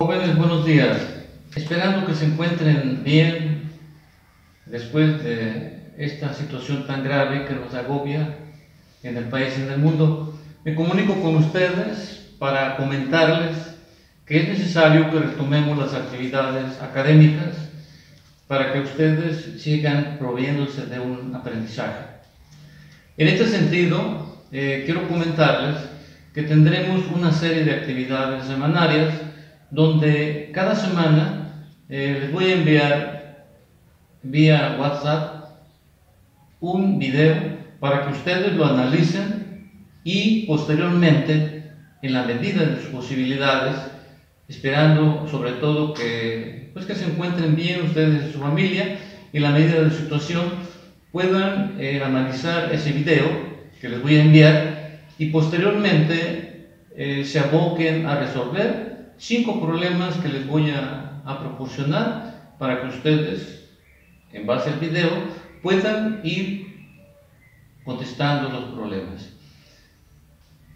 Jóvenes, buenos días. Esperando que se encuentren bien después de esta situación tan grave que nos agobia en el país y en el mundo, me comunico con ustedes para comentarles que es necesario que retomemos las actividades académicas para que ustedes sigan proviéndose de un aprendizaje. En este sentido, quiero comentarles que tendremos una serie de actividades semanarias donde cada semana les voy a enviar vía WhatsApp un video para que ustedes lo analicen y posteriormente, en la medida de sus posibilidades, esperando sobre todo que se encuentren bien ustedes y su familia, y en la medida de su situación puedan analizar ese video que les voy a enviar y posteriormente se aboquen a resolver 5 problemas que les voy a proporcionar para que ustedes, en base al video, puedan ir contestando los problemas.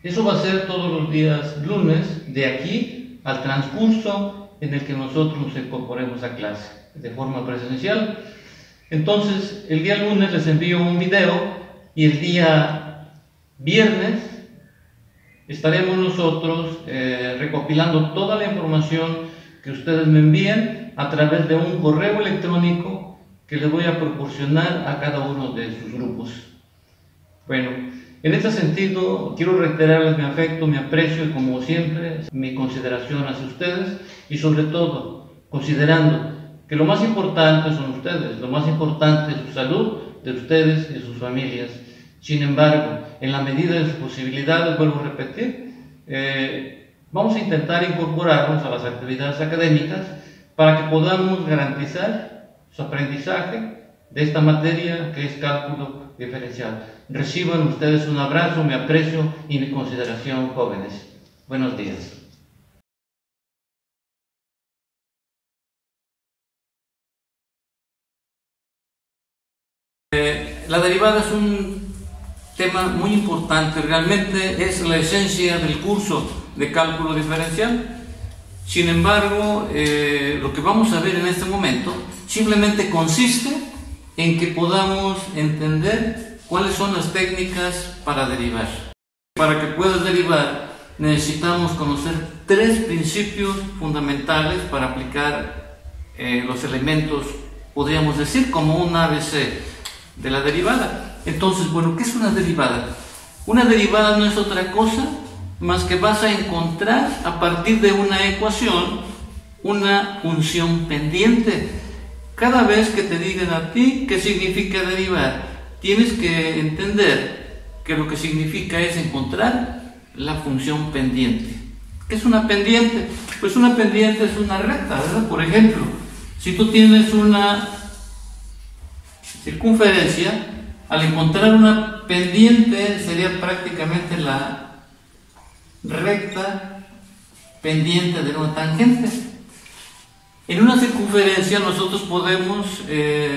Eso va a ser todos los días lunes, de aquí al transcurso en el que nosotros nos incorporemos a clase de forma presencial. Entonces, el día lunes les envío un video y el día viernes estaremos nosotros recopilando toda la información que ustedes me envíen a través de un correo electrónico que les voy a proporcionar a cada uno de sus grupos. Bueno, en este sentido quiero reiterarles mi afecto, mi aprecio y, como siempre, mi consideración hacia ustedes, y sobre todo considerando que lo más importante son ustedes, lo más importante es su salud de ustedes y de sus familias. Sin embargo, en la medida de sus posibilidades, vuelvo a repetir, vamos a intentar incorporarnos a las actividades académicas para que podamos garantizar su aprendizaje de esta materia que es cálculo diferencial. Reciban ustedes un abrazo, mi aprecio y mi consideración, jóvenes. Buenos días. La derivada es un tema muy importante, realmente es la esencia del curso de cálculo diferencial. Sin embargo, lo que vamos a ver en este momento simplemente consiste en que podamos entender cuáles son las técnicas para derivar. Para que puedas derivar necesitamos conocer 3 principios fundamentales para aplicar los elementos, podríamos decir, como un ABC de la derivada. Entonces, bueno, ¿qué es una derivada? Una derivada no es otra cosa más que vas a encontrar a partir de una ecuación una función pendiente. Cada vez que te digan a ti qué significa derivar, tienes que entender que lo que significa es encontrar la función pendiente. ¿Qué es una pendiente? Pues una pendiente es una recta, ¿verdad? Por ejemplo, si tú tienes una circunferencia, al encontrar una pendiente sería prácticamente la recta pendiente de una tangente. En una circunferencia nosotros podemos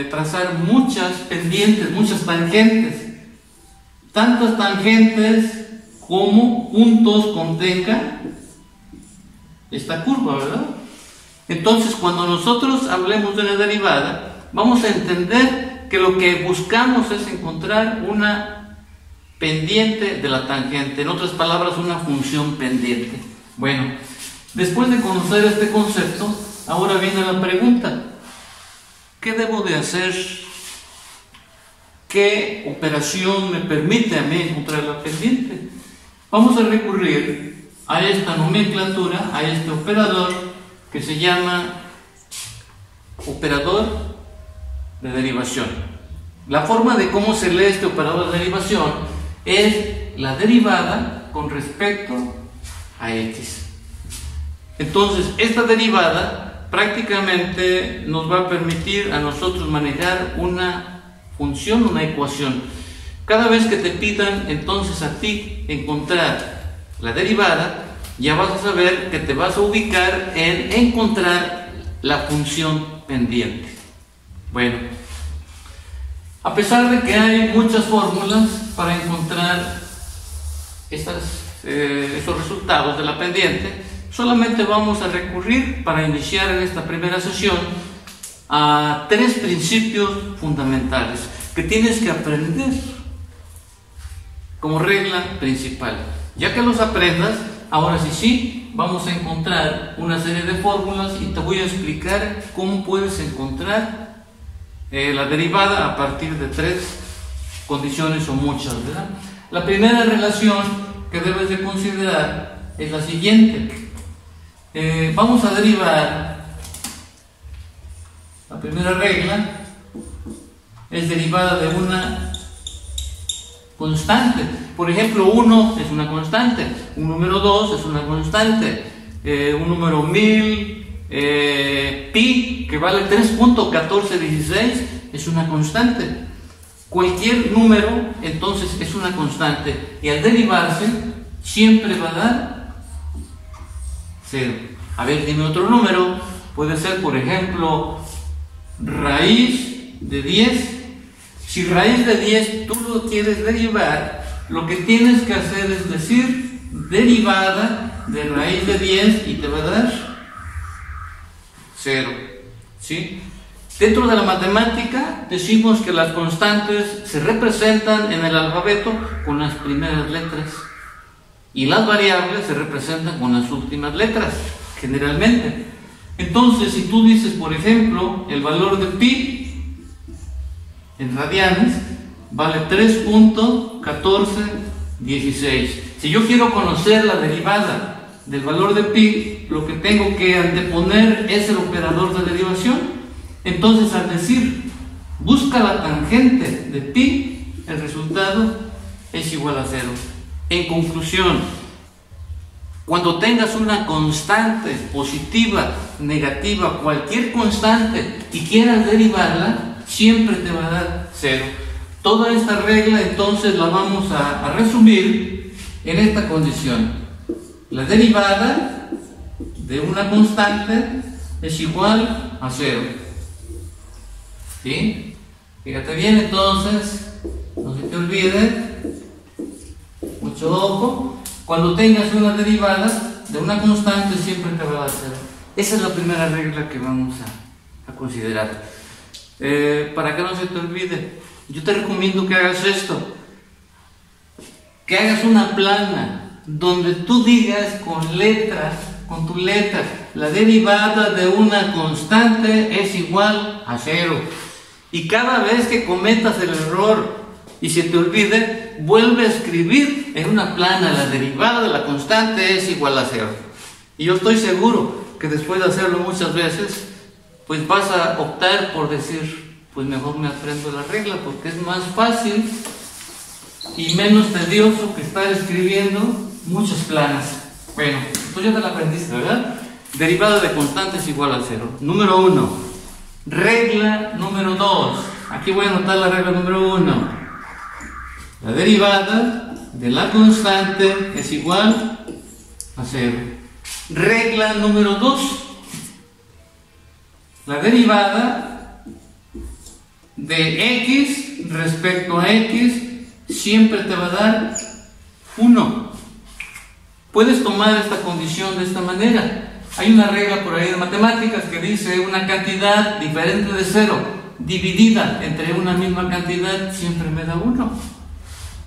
trazar muchas pendientes, muchas tangentes, tantas tangentes como puntos contenga esta curva, ¿verdad? Entonces, cuando nosotros hablemos de una derivada, vamos a entender que lo que buscamos es encontrar una pendiente de la tangente, en otras palabras, una función pendiente. Bueno, después de conocer este concepto, ahora viene la pregunta: ¿qué debo de hacer? ¿Qué operación me permite a mí encontrar la pendiente? Vamos a recurrir a esta nomenclatura, a este operador que se llama operador de derivación. La forma de cómo se lee este operador de derivación es la derivada con respecto a x. Entonces, esta derivada prácticamente nos va a permitir a nosotros manejar una función, una ecuación. Cada vez que te pidan entonces a ti encontrar la derivada, ya vas a saber que te vas a ubicar en encontrar la función pendiente. Bueno, a pesar de que hay muchas fórmulas para encontrar esos resultados de la pendiente, solamente vamos a recurrir para iniciar en esta primera sesión a 3 principios fundamentales que tienes que aprender como regla principal. Ya que los aprendas, ahora sí, vamos a encontrar una serie de fórmulas y te voy a explicar cómo puedes encontrar la derivada a partir de 3 condiciones o muchas, ¿verdad? La primera relación que debes de considerar es la siguiente. Vamos a derivar, la primera regla es derivada de una constante. Por ejemplo, 1 es una constante, un número 2 es una constante, un número 1000, pi, que vale 3.1416, es una constante. Cualquier número, entonces, es una constante, y al derivarse, siempre va a dar 0. A ver, dime otro número. Puede ser, por ejemplo, raíz de 10. Si raíz de 10 tú lo quieres derivar, lo que tienes que hacer es decir derivada de raíz de 10 y te va a dar 0. ¿Sí? Dentro de la matemática decimos que las constantes se representan en el alfabeto con las primeras letras y las variables se representan con las últimas letras, generalmente. Entonces, si tú dices, por ejemplo, el valor de pi en radianes vale 3.1416. Si yo quiero conocer la derivada del valor de pi, lo que tengo que anteponer es el operador de derivación. Entonces, al decir busca la tangente de pi, el resultado es igual a 0. En conclusión, cuando tengas una constante positiva, negativa, cualquier constante y quieras derivarla, siempre te va a dar 0. Toda esta regla entonces la vamos a resumir en esta condición. La derivada de una constante es igual a 0. ¿Sí? Fíjate bien, entonces, no se te olvide, mucho ojo, cuando tengas una derivada de una constante siempre te va a dar 0. Esa es la primera regla que vamos a considerar. Para que no se te olvide, yo te recomiendo que hagas esto, que hagas una plana donde tú digas con tu letra, la derivada de una constante es igual a 0. Y cada vez que cometas el error y se te olvide, vuelve a escribir en una plana, la derivada de la constante es igual a 0. Y yo estoy seguro que después de hacerlo muchas veces, pues vas a optar por decir, pues mejor me aprendo la regla porque es más fácil y menos tedioso que estar escribiendo muchas planas. Bueno, tú ya te la aprendiste, ¿verdad? Derivada de constantes igual a 0. Número 1. Regla número 2. Aquí voy a anotar la regla número 1. La derivada de la constante es igual a 0. Regla número 2. La derivada de x respecto a x siempre te va a dar 1. Puedes tomar esta condición de esta manera. Hay una regla por ahí de matemáticas que dice una cantidad diferente de 0 dividida entre una misma cantidad siempre me da 1.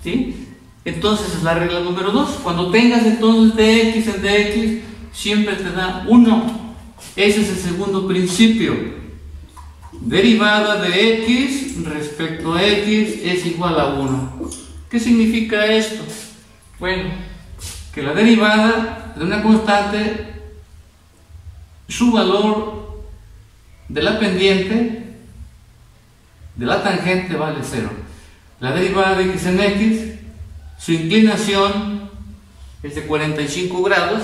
¿Sí? Entonces es la regla número 2. Cuando tengas entonces dx en dx siempre te da 1. Ese es el segundo principio. Derivada de x respecto a x es igual a 1. ¿Qué significa esto? Bueno, que la derivada de una constante, su valor de la pendiente de la tangente vale 0. La derivada de x en x, su inclinación es de 45 grados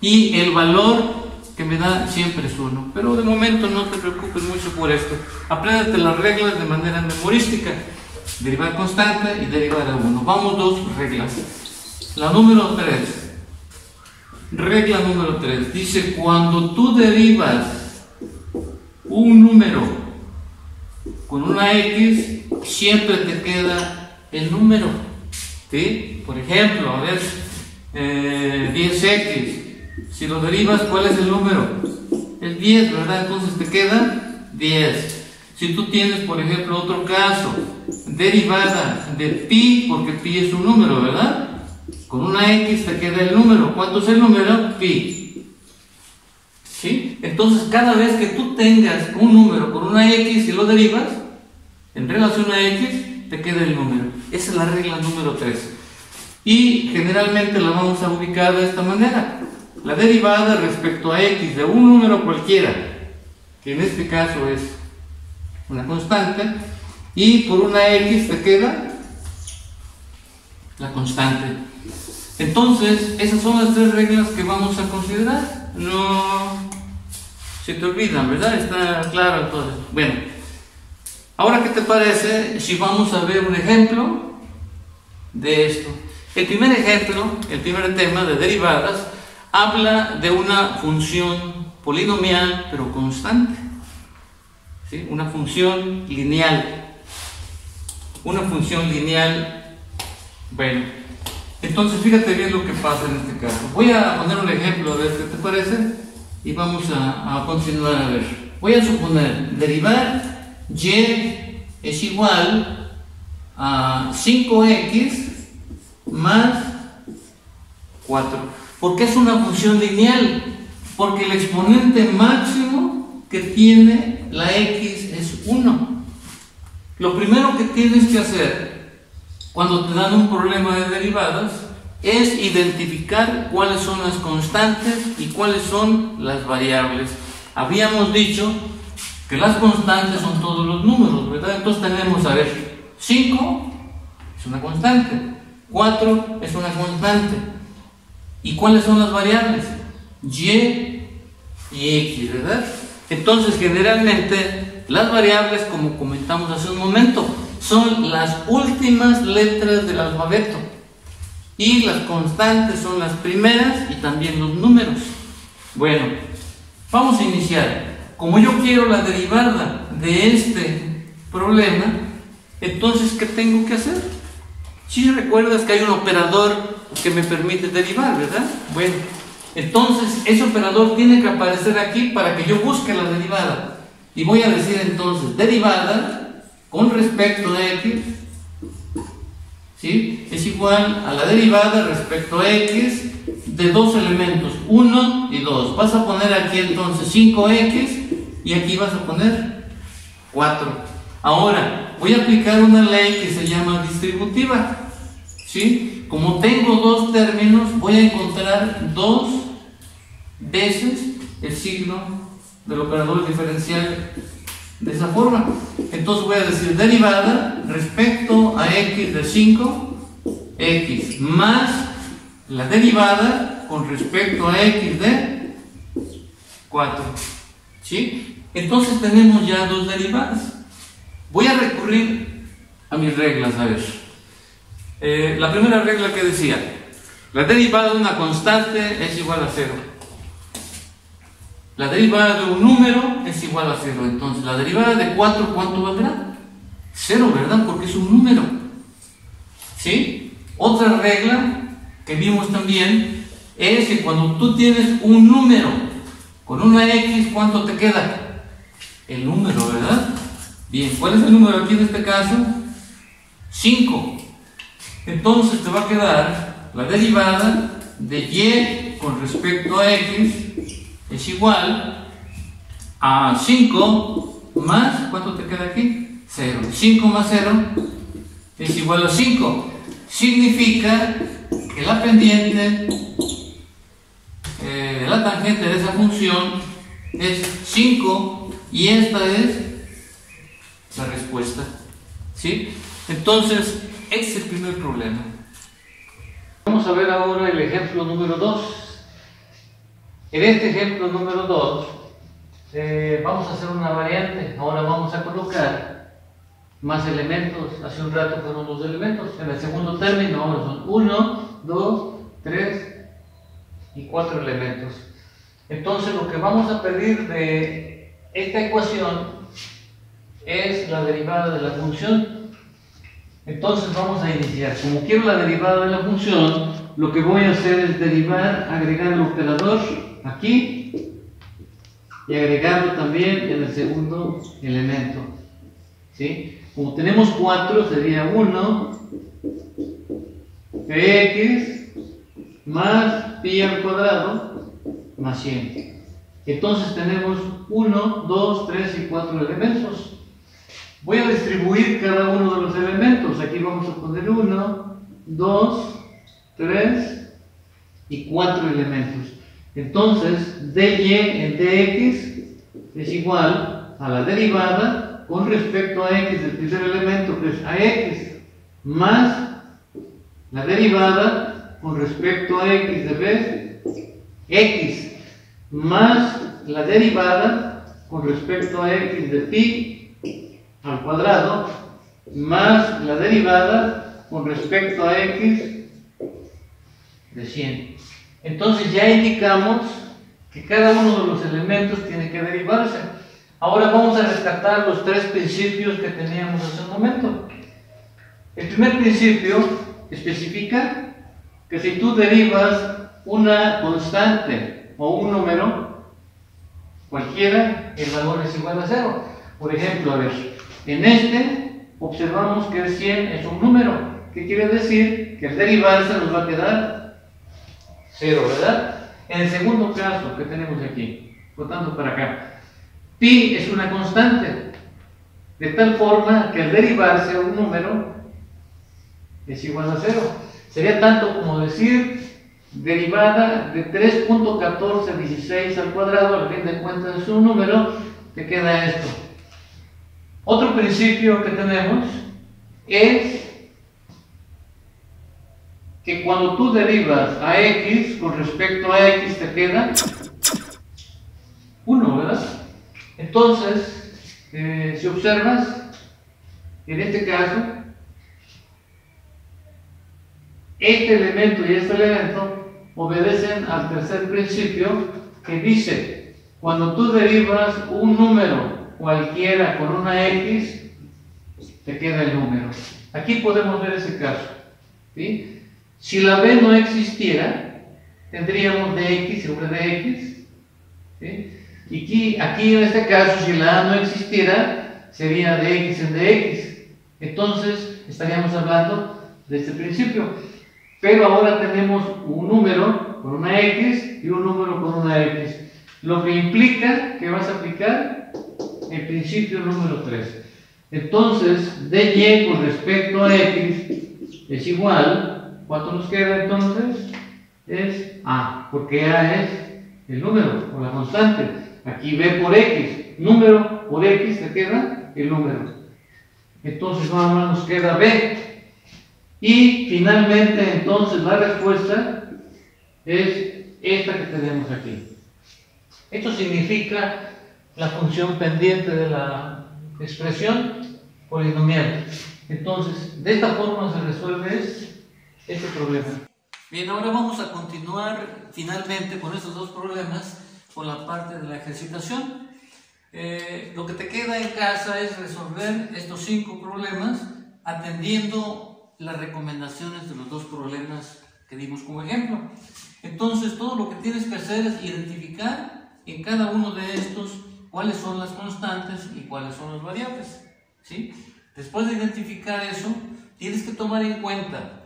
y el valor que me da siempre es 1. Pero de momento no te preocupes mucho por esto. Apréndete las reglas de manera memorística. Derivar constante y derivar a 1. Vamos 2 reglas. La número 3. Regla número 3. Dice, cuando tú derivas un número con una x, siempre te queda el número. ¿Sí? Por ejemplo, a ver, 10x Si lo derivas, ¿cuál es el número? El 10, ¿verdad? Entonces te queda 10. Si tú tienes, por ejemplo, otro caso, derivada de pi, porque pi es un número, ¿verdad? Con una x te queda el número. ¿Cuánto es el número? Pi. ¿Sí? Entonces, cada vez que tú tengas un número con una x y lo derivas, en relación a x, te queda el número. Esa es la regla número 3. Y generalmente la vamos a ubicar de esta manera. La derivada respecto a x de un número cualquiera, que en este caso es una constante, y por una x te queda la constante. Entonces, esas son las 3 reglas que vamos a considerar. No se te olvidan, ¿verdad? Está claro entonces. Bueno, ahora, ¿qué te parece si vamos a ver un ejemplo de esto? El primer ejemplo, el primer tema de derivadas, habla de una función polinomial, pero constante. ¿Sí? Una función lineal. Una función lineal. Bueno, entonces fíjate bien lo que pasa en este caso. Voy a poner un ejemplo, a ver qué te parece, y vamos a continuar a ver. Voy a suponer, derivar y es igual a 5x más 4. ¿Por qué es una función lineal? Porque el exponente máximo que tiene la x es 1. Lo primero que tienes que hacer cuando te dan un problema de derivadas es identificar cuáles son las constantes y cuáles son las variables. Habíamos dicho que las constantes son todos los números, ¿verdad? Entonces tenemos, a ver, 5 es una constante, 4 es una constante. ¿Y cuáles son las variables? Y x, ¿verdad? Entonces, generalmente, las variables, como comentamos hace un momento, son las últimas letras del alfabeto. Y las constantes son las primeras y también los números. Bueno, vamos a iniciar. Como yo quiero la derivada de este problema, entonces, ¿qué tengo que hacer? Si recuerdas que hay un operador que me permite derivar, ¿verdad? Bueno, entonces ese operador tiene que aparecer aquí para que yo busque la derivada. Y voy a decir entonces, derivada con respecto a x, ¿sí? Es igual a la derivada respecto a x de dos elementos, 1 y 2. Vas a poner aquí entonces 5x y aquí vas a poner 4. Ahora, voy a aplicar una ley que se llama distributiva, ¿sí? Como tengo dos términos, voy a encontrar dos veces el signo del operador diferencial de esa forma. Entonces voy a decir derivada respecto a x de 5x más la derivada con respecto a x de 4, ¿sí? Entonces tenemos ya dos derivadas. Voy a recurrir a mis reglas, a ver. La primera regla que decía, la derivada de una constante es igual a 0. La derivada de un número es igual a 0. Entonces, la derivada de 4, ¿cuánto valdrá? 0, ¿verdad? Porque es un número. ¿Sí? Otra regla que vimos también es que cuando tú tienes un número con una x, ¿cuánto te queda? El número, ¿verdad? Bien, ¿cuál es el número aquí en este caso? 5. Entonces te va a quedar la derivada de y con respecto a x es igual a 5 más, ¿cuánto te queda aquí? 0. 5 más 0 es igual a 5. Significa que la pendiente de la tangente de esa función es 5 y esta es la respuesta, ¿sí? Entonces, ese es el primer problema. Vamos a ver ahora el ejemplo número 2. En este ejemplo número 2 vamos a hacer una variante. Ahora vamos a colocar más elementos. Hace un rato fueron 2 elementos. En el segundo término ahora son 1, 2, 3 y 4 elementos. Entonces lo que vamos a pedir de esta ecuación es la derivada de la función. Entonces vamos a iniciar. Como quiero la derivada de la función, lo que voy a hacer es derivar, agregar el operador aquí y agregarlo también en el segundo elemento, ¿sí? Como tenemos 4, sería 1 px más pi al cuadrado más 100. Entonces tenemos 1, 2, 3 y 4 elementos. Voy a distribuir cada uno de los elementos. Aquí vamos a poner 1, 2, 3 y 4 elementos. Entonces, dy en dx es igual a la derivada con respecto a x del primer elemento, que es ax, más la derivada con respecto a x de b, x, más la derivada con respecto a x de pi al cuadrado, más la derivada con respecto a x de 100. Entonces ya indicamos que cada uno de los elementos tiene que derivarse. Ahora vamos a rescatar los 3 principios que teníamos hace un momento. El primer principio especifica que si tú derivas una constante o un número cualquiera, el valor es igual a 0. Por ejemplo, a ver, en este observamos que el 100 es un número. ¿Qué quiere decir? Que al derivarse nos va a quedar 0, ¿verdad? En el segundo caso que tenemos aquí, botando para acá, pi es una constante, de tal forma que al derivarse un número es igual a 0. Sería tanto como decir derivada de 3.1416 al cuadrado, al fin de cuentas es un número, te queda esto. Otro principio que tenemos es que cuando tú derivas a x con respecto a x te queda 1, ¿verdad? Entonces, si observas, en este caso, este elemento y este elemento obedecen al tercer principio que dice, cuando tú derivas un número cualquiera con una x, te queda el número. Aquí podemos ver ese caso, ¿sí? Si la b no existiera, tendríamos dx sobre dx, ¿sí? Y aquí en este caso, si la a no existiera, sería dx en dx. Entonces, estaríamos hablando de este principio. Pero ahora tenemos un número con una x y un número con una x. Lo que implica que vas a aplicar el principio número 3. Entonces, dy con respecto a x es igual, ¿cuánto nos queda entonces? Es a, porque a es el número o la constante. Aquí b por x, número por x te queda el número. Entonces nada más nos queda b. Y finalmente entonces la respuesta es esta que tenemos aquí. Esto significa la función pendiente de la expresión polinomial. Entonces, de esta forma se resuelve este problema. Bien, ahora vamos a continuar finalmente con estos dos problemas, con la parte de la ejercitación. Lo que te queda en casa es resolver estos 5 problemas atendiendo las recomendaciones de los 2 problemas que dimos como ejemplo. Entonces, todo lo que tienes que hacer es identificar en cada uno de estos cuáles son las constantes y cuáles son las variables, ¿sí? Después de identificar eso, tienes que tomar en cuenta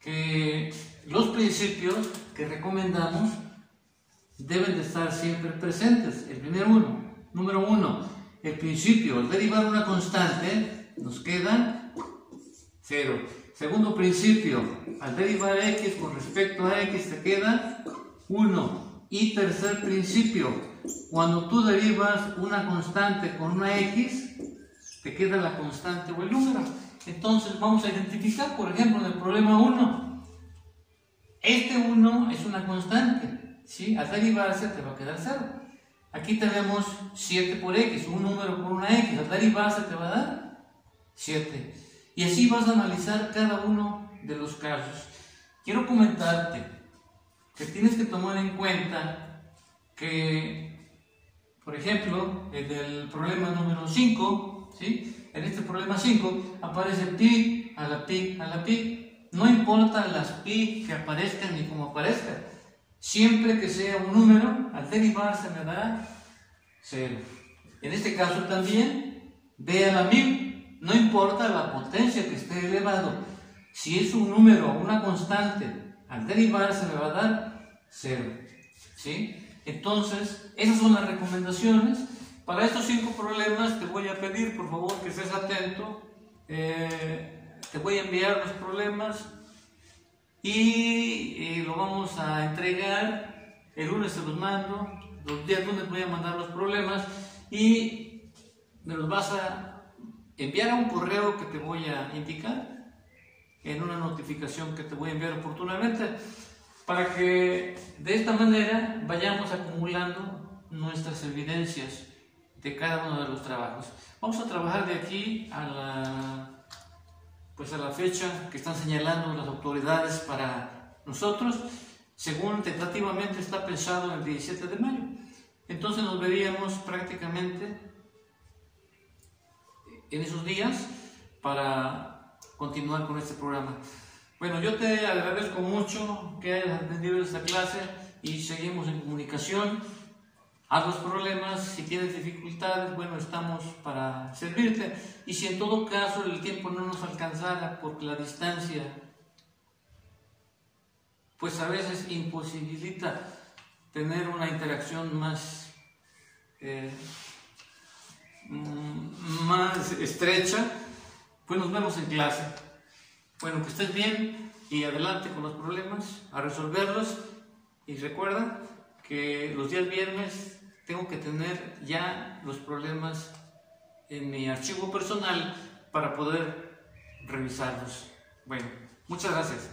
que los principios que recomendamos deben de estar siempre presentes. El número 1, el principio, al derivar una constante, nos queda 0. Segundo principio, al derivar x con respecto a x te queda 1. Y tercer principio, cuando tú derivas una constante con una x, te queda la constante o el número. Entonces vamos a identificar, por ejemplo, en el problema 1, este 1 es una constante, ¿sí? Al derivarse te va a quedar 0. Aquí tenemos 7 por x, un número por una x, al derivarse te va a dar 7. Y así vas a analizar cada uno de los casos. Quiero comentarte que tienes que tomar en cuenta que, por ejemplo, en el problema número 5, ¿sí? En este problema 5 aparece pi a la pi a la pi. No importa las pi que aparezcan ni cómo aparezcan. Siempre que sea un número, al derivarse me da 0. En este caso también, b a la 1000. No importa la potencia que esté elevado. Si es un número o una constante, al derivarse me va a dar 0. ¿Sí? Entonces, esas son las recomendaciones. Para estos 5 problemas te voy a pedir, por favor, que estés atento. Te voy a enviar los problemas y lo vamos a entregar. El lunes se los mando. Los días lunes voy a mandar los problemas y me los vas a enviar a un correo que te voy a indicar en una notificación que te voy a enviar oportunamente, para que de esta manera vayamos acumulando nuestras evidencias de cada uno de los trabajos. Vamos a trabajar de aquí a la fecha que están señalando las autoridades para nosotros. Según tentativamente está pensado el 17 de mayo. Entonces nos veríamos prácticamente en esos días para continuar con este programa. Bueno, yo te agradezco mucho que hayas atendido esta clase y seguimos en comunicación. Haz los problemas, si tienes dificultades, bueno, estamos para servirte. Y si en todo caso el tiempo no nos alcanzara porque la distancia pues a veces imposibilita tener una interacción más estrecha, pues nos vemos en clase. Bueno, que estés bien y adelante con los problemas, a resolverlos. Y recuerda que los días viernes tengo que tener ya los problemas en mi archivo personal para poder revisarlos. Bueno, muchas gracias.